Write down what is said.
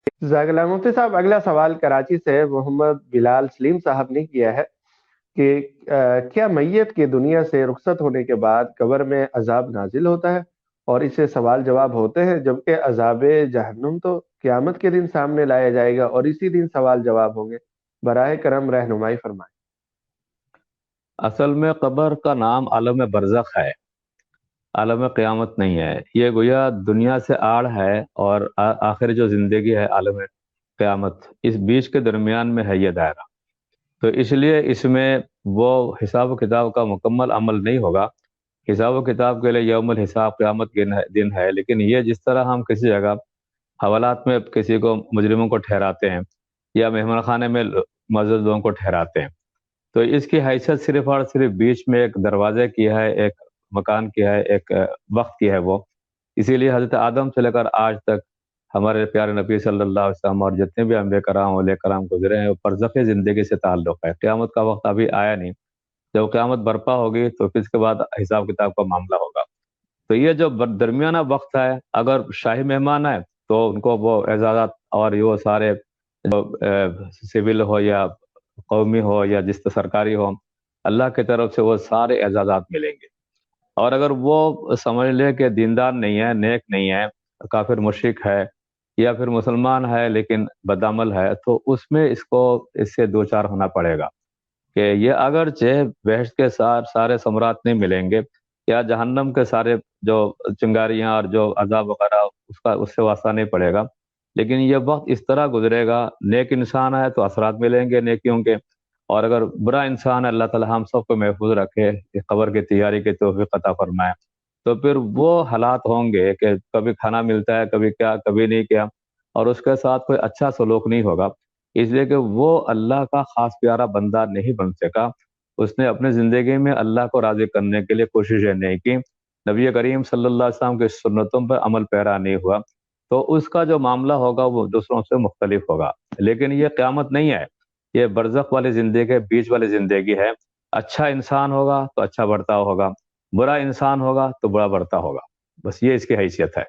جزاک اللہ مفتی صاحب، اگلا سوال کراچی سے محمد بلال سلیم صاحب نے کیا ہے کہ کیا میت کی دنیا سے رخصت ہونے کے بعد قبر میں عذاب نازل ہوتا ہے اور اسے سوال جواب ہوتے ہیں، جبکہ عذاب جہنم تو قیامت کے دن سامنے لایا جائے گا اور اسی دن سوال جواب ہوں گے؟ براہ کرم رہنمائی فرمائیں۔ اصل میں قبر کا نام عالم برزخ ہے، عالم قیامت نہیں ہے۔ یہ گویا دنیا سے آڑ ہے، اور آخر جو زندگی ہے عالم قیامت، اس بیچ کے درمیان میں ہے یہ دائرہ۔ تو اس لیے اس میں وہ حساب و کتاب کا مکمل عمل نہیں ہوگا۔ حساب و کتاب کے لیے یوم الحساب قیامت کے دن ہے، لیکن یہ جس طرح ہم کسی جگہ حوالات میں کسی کو مجرموں کو ٹھہراتے ہیں یا مہمان خانے میں معزز لوگوں کو ٹھہراتے ہیں، تو اس کی حیثیت صرف اور صرف بیچ میں ایک دروازے کی ہے، ایک مکان کی ہے، ایک وقت کی ہے وہ۔ اسی لیے حضرت آدم سے لے کر آج تک ہمارے پیارے نبی صلی اللہ علیہ وسلم اور جتنے بھی انبیاء کرام اولیاء کرام گزرے ہیں، وہ برزخ زندگی سے تعلق ہے۔ قیامت کا وقت ابھی آیا نہیں، جب قیامت برپا ہوگی تو پھر اس کے بعد حساب کتاب کا معاملہ ہوگا۔ تو یہ جو درمیانہ وقت ہے، اگر شاہی مہمان ہے تو ان کو وہ اعزازات اور وہ سارے جو سول ہو یا قومی ہو یا جس سرکاری ہو، اللہ کی طرف سے وہ سارے اعزازات ملیں گے۔ اور اگر وہ سمجھ لے کہ دیندار نہیں ہے، نیک نہیں ہے، کافر مشرک ہے، یا پھر مسلمان ہے لیکن بدعمل ہے، تو اس میں اس سے دو چار ہونا پڑے گا کہ یہ اگرچہ بہشت کے سارے ثمرات نہیں ملیں گے، یا جہنم کے سارے جو چنگاریاں اور جو عذاب وغیرہ اس سے واسطہ نہیں پڑے گا، لیکن یہ وقت اس طرح گزرے گا، نیک انسان ہے تو اثرات ملیں گے نیکیوں کے، اور اگر برا انسان ہے، اللہ تعالی ہم سب کو محفوظ رکھے، کہ قبر کی تیاری کی توفیق عطا فرمائے، تو پھر وہ حالات ہوں گے کہ کبھی کھانا ملتا ہے، کبھی کیا، کبھی نہیں کیا، اور اس کے ساتھ کوئی اچھا سلوک نہیں ہوگا، اس لیے کہ وہ اللہ کا خاص پیارا بندہ نہیں بن سکا۔ اس نے اپنی زندگی میں اللہ کو راضی کرنے کے لیے کوششیں نہیں کی، نبی کریم صلی اللہ علیہ وسلم کی سنتوں پر عمل پیرا نہیں ہوا، تو اس کا جو معاملہ ہوگا وہ دوسروں سے مختلف ہوگا۔ لیکن یہ قیامت نہیں ہے، یہ برزخ والی زندگی، بیچ والی زندگی ہے۔ اچھا انسان ہوگا تو اچھا برتاؤ ہوگا، برا انسان ہوگا تو برا برتاؤ ہوگا، بس یہ اس کی حیثیت ہے۔